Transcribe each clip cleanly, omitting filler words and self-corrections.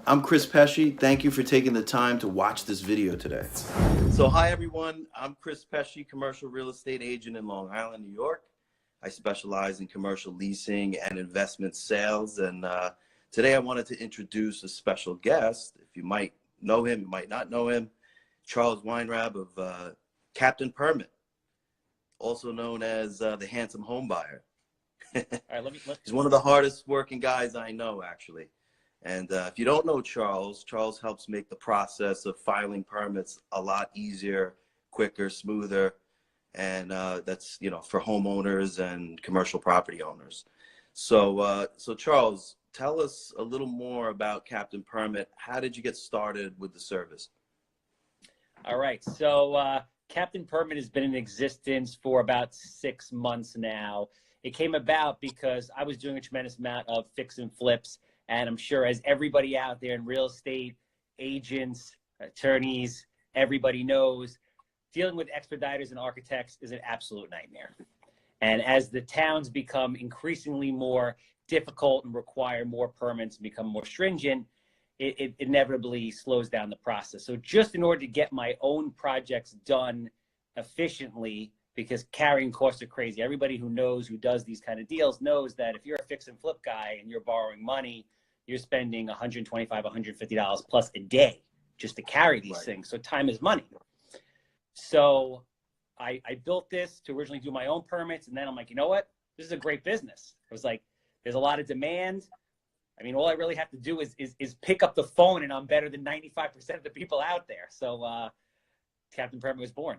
I'm Chris Pesce. Thank you for taking the time to watch this video today. So hi everyone, I'm Chris Pesce, commercial real estate agent in Long Island, New York. I specialize in commercial leasing and investment sales, and today I wanted to introduce a special guest. If you might know him, you might not know him, Charles Weinraub of Captain Permit, also known as the handsome home buyer. All right, He's one of the hardest working guys I know, actually. And if you don't know Charles, Charles helps make the process of filing permits a lot easier, quicker, smoother. And that's, for homeowners and commercial property owners. So Charles, tell us a little more about Captain Permit. How did you get started with the service? All right. So Captain Permit has been in existence for about 6 months now. It came about because I was doing a tremendous amount of fix and flips. And I'm sure as everybody out there in real estate, agents, attorneys, everybody knows, dealing with expediters and architects is an absolute nightmare. And as the towns become increasingly more difficult and require more permits and become more stringent, it inevitably slows down the process. So just in order to get my own projects done efficiently, because carrying costs are crazy. Everybody who does these kind of deals knows that if you're a fix and flip guy and you're borrowing money, you're spending $125, $150 plus a day just to carry these things. So time is money. So I built this to originally do my own permits. And then I'm like, you know what? This is a great business. I was like, there's a lot of demand. I mean, all I really have to do is pick up the phone and I'm better than 95% of the people out there. So Captain Permit was born.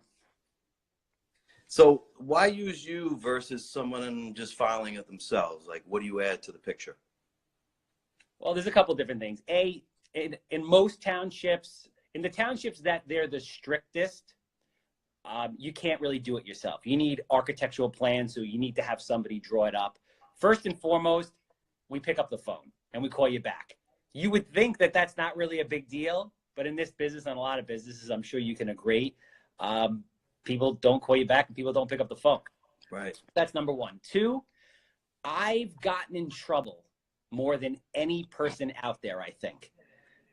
So why use you versus someone just filing it themselves? Like, what do you add to the picture? Well, there's a couple different things. In most townships, in the townships that they're the strictest, you can't really do it yourself. You need architectural plans, so you need to have somebody draw it up. First and foremost, we pick up the phone and we call you back. You would think that that's not really a big deal, but in this business and a lot of businesses, I'm sure you can agree, people don't call you back and people don't pick up the phone. Right. That's number one. Two, I've gotten in trouble more than any person out there, I think.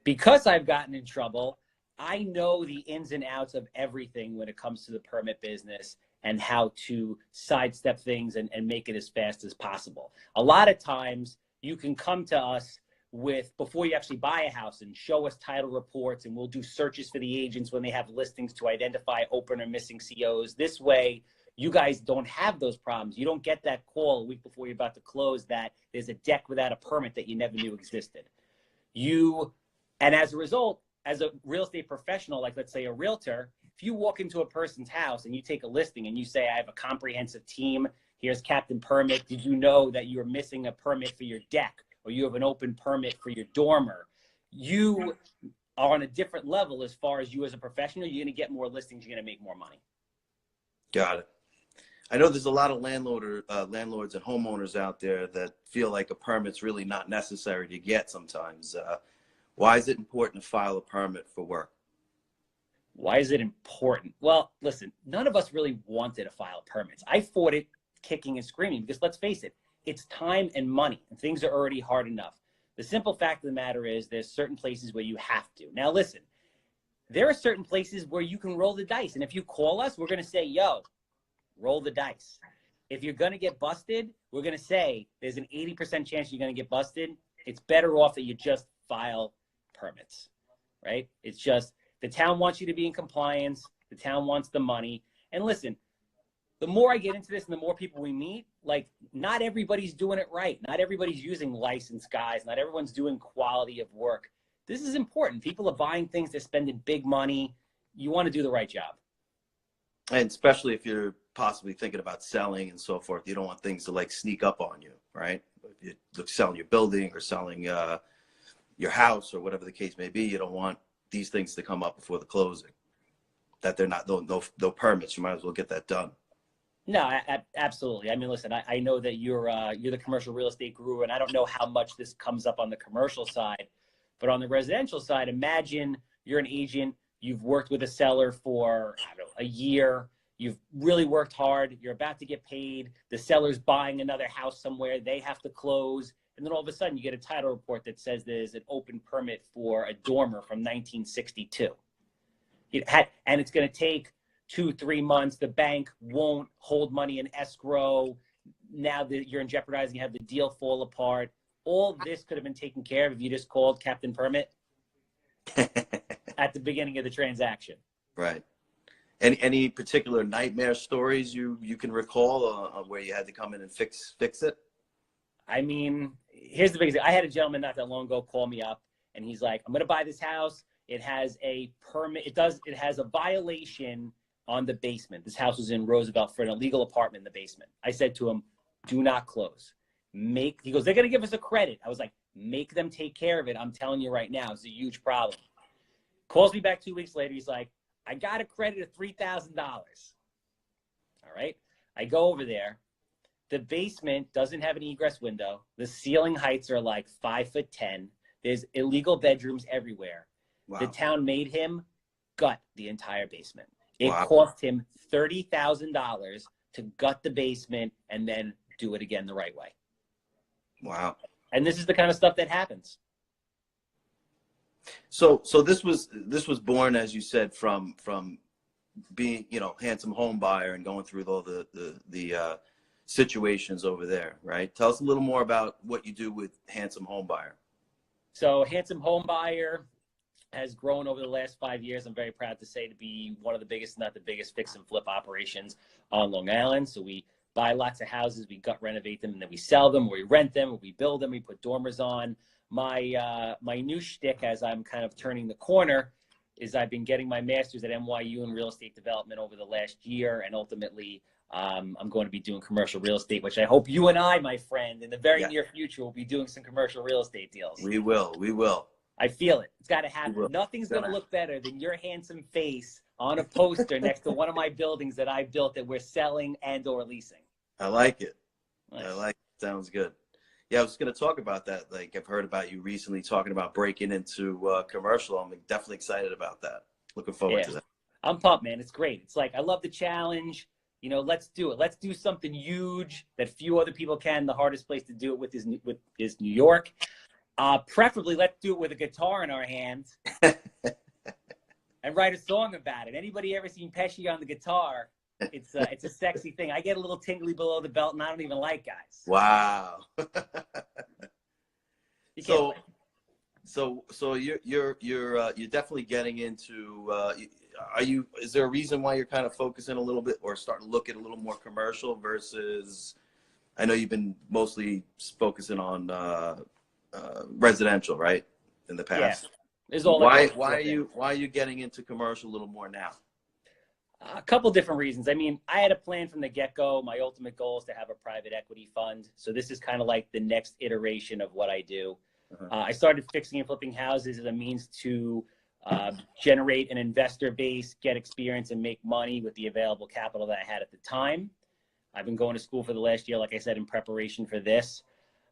Because I've gotten in trouble, I know the ins and outs of everything when it comes to the permit business and how to sidestep things and make it as fast as possible. A lot of times you can come to us before you actually buy a house and show us title reports, and we'll do searches for the agents when they have listings to identify open or missing COs. This way, you guys don't have those problems. You don't get that call a week before you're about to close that there's a deck without a permit that you never knew existed. And as a result, as a real estate professional, like let's say a realtor, if you walk into a person's house and you take a listing and you say, I have a comprehensive team, here's Captain Permit, did you know that you're missing a permit for your deck? Or you have an open permit for your dormer, you are on a different level as far as you as a professional. You're going to get more listings. You're going to make more money. Got it. I know there's a lot of landlords and homeowners out there that feel like a permit's really not necessary to get sometimes. Why is it important to file a permit for work? Why is it important? Well, listen, none of us really wanted to file permits. I fought it kicking and screaming because let's face it, it's time and money, and things are already hard enough. The simple fact of the matter is there's certain places where you have to. Now, listen, there are certain places where you can roll the dice. And if you call us, we're going to say, yo, roll the dice. If you're going to get busted, we're going to say there's an 80% chance you're going to get busted. It's better off that you just file permits, right? It's just the town wants you to be in compliance. The town wants the money. And listen, the more I get into this and the more people we meet, like not everybody's doing it right. Not everybody's using licensed guys. Not everyone's doing quality of work. This is important. People are buying things. They're spending big money. You want to do the right job. And especially if you're possibly thinking about selling and so forth, you don't want things to like sneak up on you, right? If you're selling your building or selling your house or whatever the case may be, you don't want these things to come up before the closing. That they're not, no permits. You might as well get that done. No, absolutely. I mean, listen, I know that you're the commercial real estate guru, and I don't know how much this comes up on the commercial side, but on the residential side, imagine you're an agent, you've worked with a seller for, I don't know, a year, you've really worked hard, you're about to get paid, the seller's buying another house somewhere, they have to close, And then all of a sudden you get a title report that says there's an open permit for a dormer from 1962. And it's going to take 2-3 months. The bank won't hold money in escrow. Now that you're in jeopardizing, you have the deal fall apart. All this could have been taken care of if you just called Captain Permit at the beginning of the transaction. Right. Any particular nightmare stories you can recall where you had to come in and fix it? I mean, here's the biggest thing. I had a gentleman not that long ago call me up, and he's like, I'm going to buy this house. It has a permit. It has a violation on the basement. This house was in Roosevelt for an illegal apartment in the basement. I said to him, do not close. He goes, they're going to give us a credit. I was like, make them take care of it. I'm telling you right now, it's a huge problem. Calls me back 2 weeks later. He's like, I got a credit of $3,000. All right. I go over there. The basement doesn't have an egress window. The ceiling heights are like 5'10". There's illegal bedrooms everywhere. Wow. The town made him gut the entire basement. It Wow. cost him $30,000 to gut the basement and then do it again the right way. Wow. And this is the kind of stuff that happens. So this was born, as you said, from being, handsome home buyer and going through all the situations over there, right? Tell us a little more about what you do with Handsome Home Buyer. So Handsome Home Buyer has grown over the last 5 years. I'm very proud to say to be one of the biggest, not the biggest, fix and flip operations on Long Island. So we buy lots of houses, we gut renovate them, and then we sell them, or we rent them, or we build them, we put dormers on. My new shtick, as I'm kind of turning the corner, is I've been getting my master's at NYU in real estate development over the last year, and ultimately I'm going to be doing commercial real estate, which I hope you and I, my friend, in the very near future will be doing some commercial real estate deals. We will. I feel it. It's got to happen. Nothing's going to look better than your handsome face on a poster next to one of my buildings that I built that we're selling and or leasing. I like it. Nice. I like it. Sounds good. Yeah, I was going to talk about that. Like, I've heard about you recently talking about breaking into commercial. I'm definitely excited about that. Looking forward to that. I'm pumped, man. It's great. It's like, I love the challenge. Let's do it. Let's do something huge that few other people can. The hardest place to do it with is New York. Preferably, let's do it with a guitar in our hands and write a song about it. Anybody ever seen Pesce on the guitar? It's a sexy thing. I get a little tingly below the belt, and I don't even like guys. Wow. So you're definitely getting into. Is there a reason why you're kind of focusing a little bit or starting to look at a little more commercial versus? I know you've been mostly focusing on residential, right? In the past. Yeah. Why are you getting into commercial a little more now? A couple different reasons. I mean, I had a plan from the get-go. My ultimate goal is to have a private equity fund. So this is kind of like the next iteration of what I do. I started fixing and flipping houses as a means to generate an investor base, get experience, and make money with the available capital that I had at the time. I've been going to school for the last year, like I said, in preparation for this.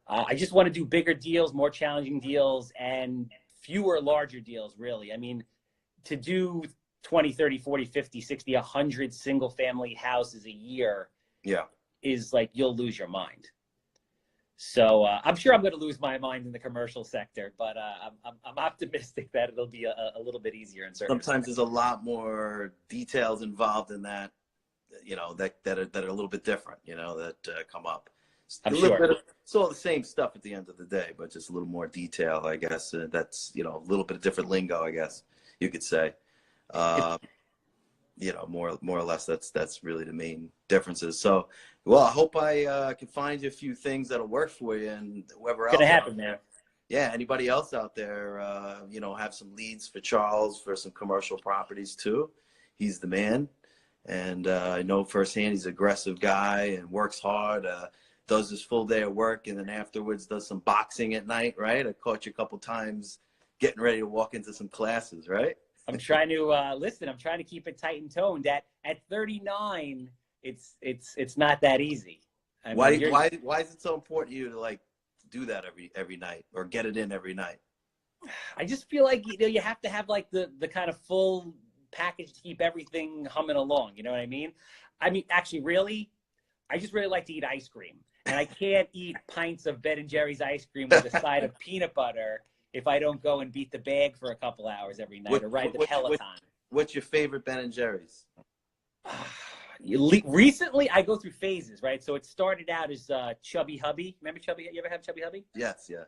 I just want to do bigger deals, more challenging deals, and fewer larger deals, really. I mean, to do 20, 30, 40, 50, 60, 100 single family houses a year is like, you'll lose your mind. So I'm sure I'm going to lose my mind in the commercial sector, but I'm optimistic that it'll be a little bit easier in certain Sometimes there's a lot more details involved in that, that are a little bit different, that come up. I'm sure. It's all the same stuff at the end of the day, but just a little more detail, I guess. That's, a little bit of different lingo, I guess you could say. More or less, that's really the main differences. So, well, I hope I can find you a few things that'll work for you, and whoever else. It's gonna happen, man. Yeah, anybody else out there, have some leads for Charles for some commercial properties too. He's the man, and I know firsthand he's an aggressive guy and works hard. Does his full day of work, and then afterwards does some boxing at night. Right? I caught you a couple times getting ready to walk into some classes. Right? I'm trying to listen. I'm trying to keep it tight and toned. At 39, it's not that easy. Why is it so important to you to like do that every night or get it in every night? I just feel like you have to have like the kind of full package to keep everything humming along. You know what I mean? I mean, actually, really, I just really like to eat ice cream. and I can't eat pints of Ben and Jerry's ice cream with a side of peanut butter if I don't go and beat the bag for a couple hours every night or ride the Peloton. What's your favorite Ben and Jerry's? Recently, I go through phases, right? So it started out as Chubby Hubby. Remember Chubby? You ever have Chubby Hubby? Yes, yeah.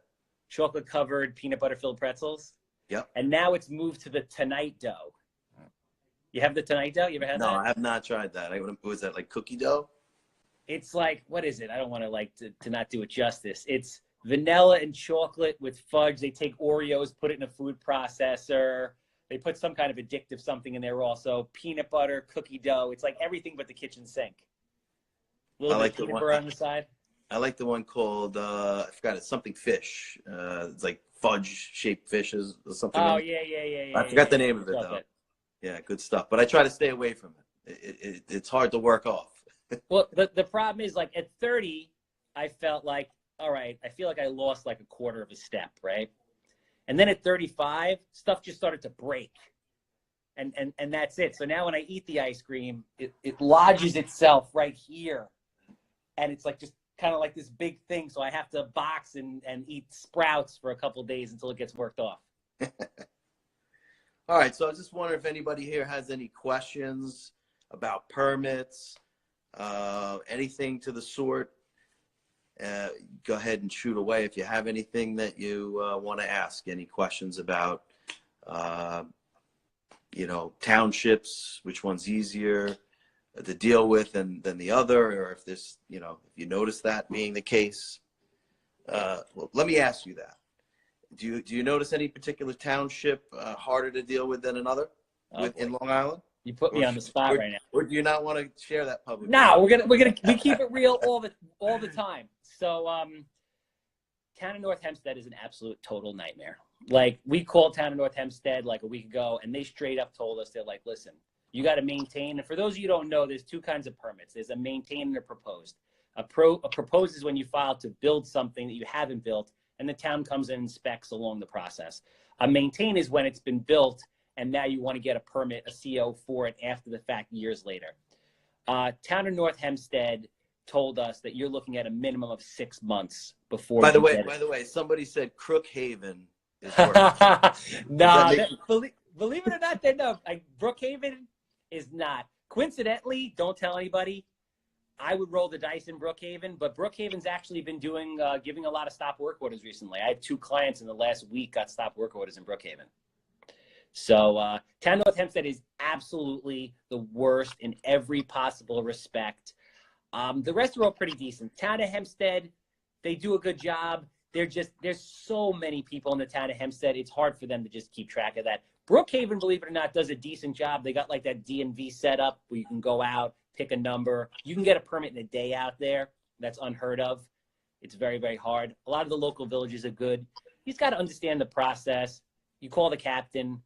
Chocolate-covered, peanut butter-filled pretzels. Yep. And now it's moved to the Tonight Dough. You have the Tonight Dough? You ever had that? No, I have not tried that. Was that like cookie dough? It's like, what is it? I don't want to not do it justice. It's vanilla and chocolate with fudge. They take Oreos, put it in a food processor. They put some kind of addictive something in there also. Peanut butter, cookie dough. It's like everything but the kitchen sink. A little bit of peanut butter on the side. I like the one called, I forgot, it's something fish. It's like fudge-shaped fishes or something. Oh, yeah. I forgot the name of it, though. Yeah, good stuff. But I try to stay away from it. It's hard to work off. Well, the problem is, like, at 30, I felt like, all right, I feel like I lost like a quarter of a step, right? And then at 35, stuff just started to break. And that's it. So now when I eat the ice cream, it lodges itself right here. And it's like just kind of like this big thing. So I have to box and eat sprouts for a couple of days until it gets worked off. All right. So I was just wondering if anybody here has any questions about permits, anything to the sort. Go ahead and shoot away if you have anything that you want to ask. Any questions about, townships, which one's easier to deal with than the other, or if this, if you notice that being the case. Well, let me ask you that. Do you notice any particular township harder to deal with than another in Long Island? You put me on the spot right now. Or do you not want to share that publicly? No, we keep it real all the time. So, town of North Hempstead is an absolute total nightmare. Like, we called town of North Hempstead like a week ago, and they straight up told us, they're like, listen, you got to maintain. And for those of you who don't know, there's two kinds of permits. There's a maintain and a proposed. A proposed is when you file to build something that you haven't built, and the town comes and inspects along the process. A maintain is when it's been built, and now you want to get a permit, a CO for it after the fact, years later. Town of North Hempstead told us that you're looking at a minimum of 6 months before. By the way, somebody said Crookhaven is worse. No, believe it or not, Brookhaven is not. Coincidentally, don't tell anybody. I would roll the dice in Brookhaven, but Brookhaven's actually been giving a lot of stop work orders recently. I had 2 clients in the last week got stop work orders in Brookhaven. So town of North Hempstead is absolutely the worst in every possible respect. The rest are all pretty decent. Town of Hempstead, they do a good job. There's so many people in the town of Hempstead. It's hard for them to just keep track of that. Brookhaven, believe it or not, does a decent job. They got like that DMV set up where you can go out, pick a number. You can get a permit in a day out there. That's unheard of. It's very, very hard. A lot of the local villages are good. You just got to understand the process. You call the captain.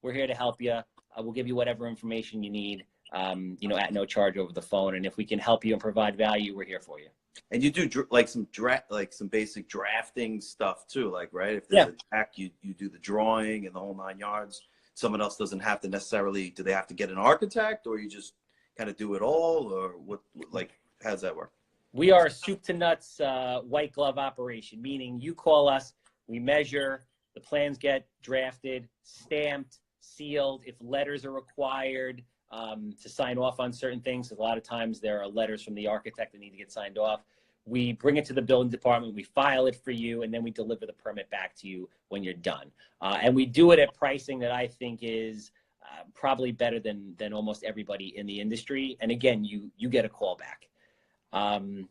We're here to help you. We'll give you whatever information you need, at no charge over the phone. And if we can help you and provide value, we're here for you. And you do some basic drafting stuff too, like, right? If there's a track, you do the drawing and the whole 9 yards. Someone else doesn't have to necessarily, do they have to get an architect, or you just kind of do it all, or what, like, how does that work? We are a soup to nuts white glove operation, meaning you call us, we measure, the plans get drafted, stamped, sealed. If letters are required to sign off on certain things, a lot of times there are letters from the architect that need to get signed off. We bring it to the building department, we file it for you, and then we deliver the permit back to you when you're done. And we do it at pricing that I think is probably better than almost everybody in the industry. And again, you get a call back. And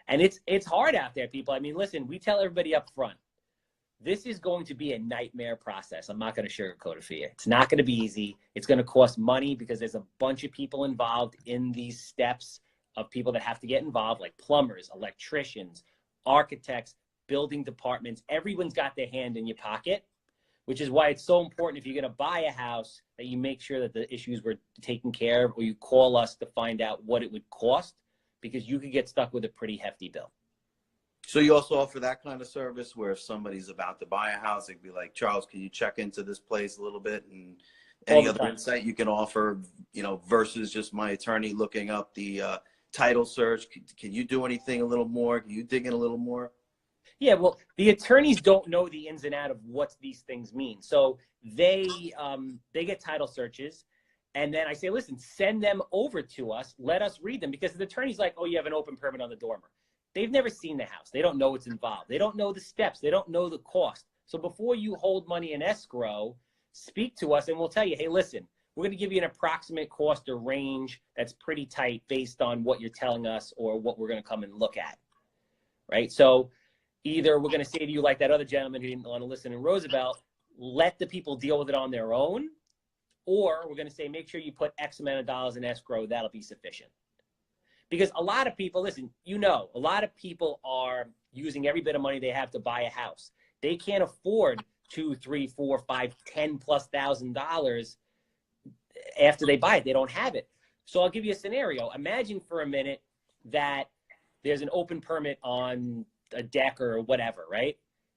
it's hard out there, people. I mean, listen, we tell everybody up front, this is going to be a nightmare process. I'm not going to sugarcoat it for you. It's not going to be easy. It's going to cost money because there's a bunch of people involved in these steps of people that have to get involved, like plumbers, electricians, architects, building departments. Everyone's got their hand in your pocket, which is why it's so important if you're going to buy a house that you make sure that the issues were taken care of, or you call us to find out what it would cost, because you could get stuck with a pretty hefty bill. So you also offer that kind of service where if somebody's about to buy a house, they'd be like, Charles, can you check into this place a little bit, and any other insight you can offer, versus just my attorney looking up the title search. Can you do anything a little more? Can you dig in a little more? Yeah, well, the attorneys don't know the ins and out of what these things mean. So they get title searches, and then I say, listen, send them over to us. Let us read them, because the attorney's like, oh, you have an open permit on the dormer. They've never seen the house. They don't know what's involved. They don't know the steps. They don't know the cost. So before you hold money in escrow, speak to us, and we'll tell you, hey, listen, we're going to give you an approximate cost or range that's pretty tight based on what you're telling us or what we're going to come and look at, right? So either we're going to say to you, like that other gentleman who didn't want to listen in Roosevelt, let the people deal with it on their own, or we're going to say, make sure you put X amount of dollars in escrow. That'll be sufficient. Because a lot of people, listen, a lot of people are using every bit of money they have to buy a house. They can't afford $2, $3, $4, $5, $10,000+ after they buy it. They don't have it. So I'll give you a scenario. Imagine for a minute that there's an open permit on a deck or whatever, right?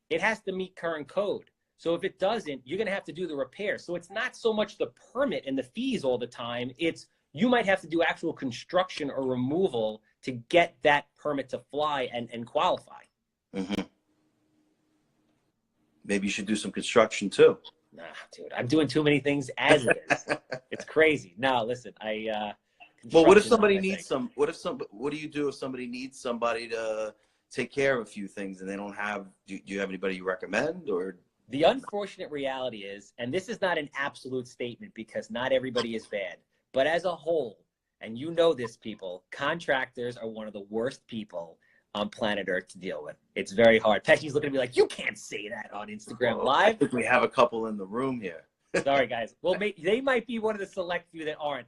It has to meet current code. So if it doesn't, you're going to have to do the repair. So it's not so much the permit and the fees all the time. It's you might have to do actual construction or removal to get that permit to fly and qualify. Mm-hmm. Maybe you should do some construction too. Nah, dude, I'm doing too many things as it is. It's crazy. No, listen, well, what if somebody needs what do you do if somebody needs somebody to take care of a few things and they don't have, do you have anybody you recommend? Or the unfortunate reality is, and this is not an absolute statement because not everybody is bad, but as a whole, and you know this, people, contractors are one of the worst people on planet Earth to deal with. It's very hard. Pesci's looking at me like, you can't say that on Instagram Live. I think we have a couple in the room here. Sorry, guys. Well, they might be one of the select few that aren't.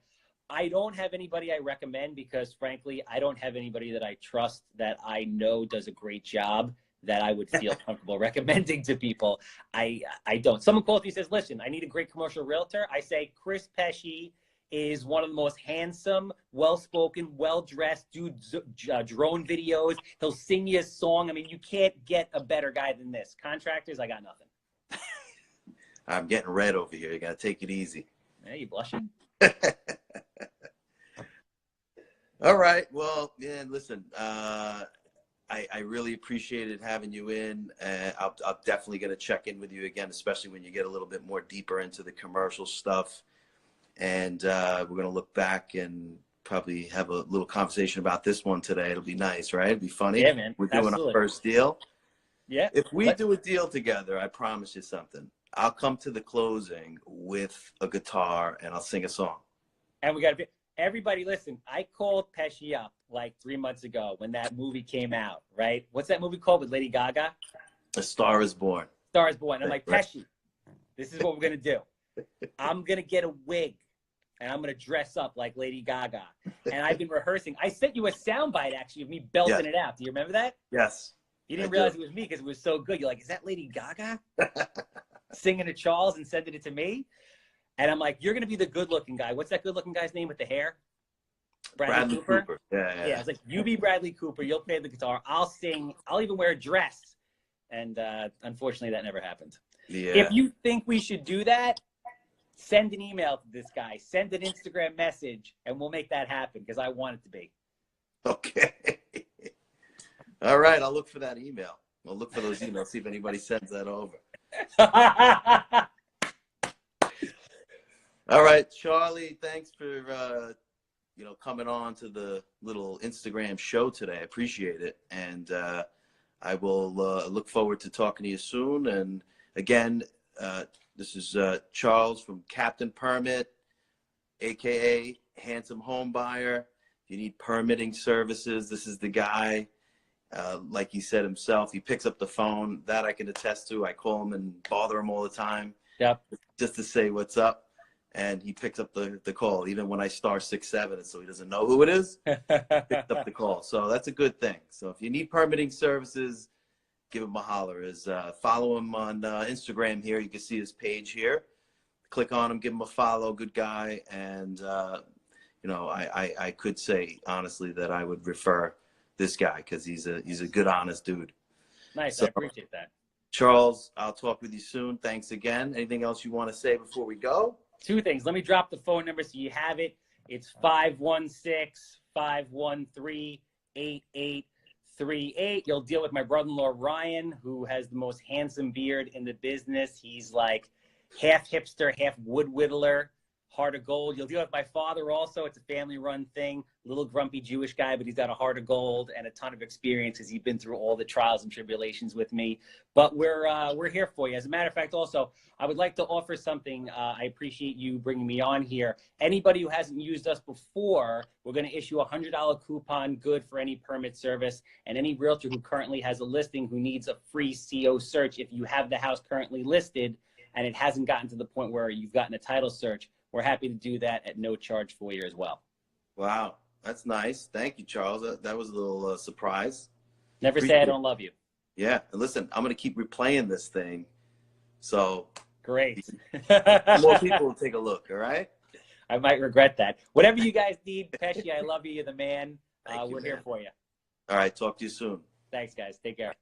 I don't have anybody I recommend because, frankly, I don't have anybody that I trust that I know does a great job that I would feel comfortable recommending to people. I don't. Someone calls me and says, listen, I need a great commercial realtor. I say, Chris Pesce is one of the most handsome, well-spoken, well-dressed, drone videos. He'll sing you a song. I mean, you can't get a better guy than this. Contractors, I got nothing. I'm getting red over here. You got to take it easy. Hey, you blushing? All right. Well, man, listen, I really appreciated having you in. I'm definitely going to check in with you again, especially when you get a little bit more deeper into the commercial stuff. And we're going to look back and probably have a little conversation about this one today. It'll be nice, right? It'll be funny. Yeah, man. We're doing Absolutely. our first deal. Yeah. If we do a deal together, I promise you something. I'll come to the closing with a guitar and I'll sing a song. And we got to be, everybody listen, I called Pesce up like 3 months ago when that movie came out, right? What's that movie called with Lady Gaga? A Star is Born. Star is Born. I'm like, Right. Pesce, this is what we're going to do. I'm going to get a wig and I'm going to dress up like Lady Gaga. And I've been rehearsing. I sent you a soundbite actually of me belting it out. Do you remember that? Yes. You didn't realize it was me because it was so good. You're like, is that Lady Gaga? Singing to Charles and sending it to me. And I'm like, you're going to be the good-looking guy. What's that good-looking guy's name with the hair? Bradley Cooper. Yeah, it's like, you be Bradley Cooper. You'll play the guitar. I'll sing. I'll even wear a dress. And unfortunately, that never happened. Yeah. If you think we should do that, send an email to this guy. Send an Instagram message, and we'll make that happen because I want it to be. Okay. All right. I'll look for that email. I'll look for those emails, see if anybody sends that over. All right, Charlie, thanks for coming on to the little Instagram show today. I appreciate it. And I will look forward to talking to you soon. And again, this is Charles from Captain Permit, aka Handsome Home Buyer. If you need permitting services, this is the guy. Like he said himself, he picks up the phone. That I can attest to. I call him and bother him all the time. Yep. Just to say what's up. And he picks up the call, even when I star 6-7, so he doesn't know who it is. Picked up the call. So that's a good thing. So if you need permitting services, give him a holler. Follow him on Instagram here. You can see his page here. Click on him, give him a follow. Good guy. And, I could say, honestly, that I would refer this guy because he's a good, honest dude. Nice. So, I appreciate that. Charles, I'll talk with you soon. Thanks again. Anything else you want to say before we go? 2 things. Let me drop the phone number so you have it. It's 651-388-3838. You'll deal with my brother-in-law, Ryan, who has the most handsome beard in the business. He's like half hipster, half wood whittler, heart of gold. You'll deal with my father also. It's a family-run thing. A little grumpy Jewish guy, but he's got a heart of gold and a ton of experience because he's been through all the trials and tribulations with me. But we're here for you. As a matter of fact, also, I would like to offer something. I appreciate you bringing me on here. Anybody who hasn't used us before, we're going to issue a $100 coupon good for any permit service. And any realtor who currently has a listing who needs a free CO search, if you have the house currently listed and it hasn't gotten to the point where you've gotten a title search, we're happy to do that at no charge for you as well. Wow, that's nice. Thank you, Charles. That was a little surprise. Never say I don't love you. Yeah, and listen, I'm going to keep replaying this thing. So great. More people will take a look, all right? I might regret that. Whatever you guys need, Pesce, I love you. You're the man. Thank you, we're man. here for you. All right, talk to you soon. Thanks, guys. Take care.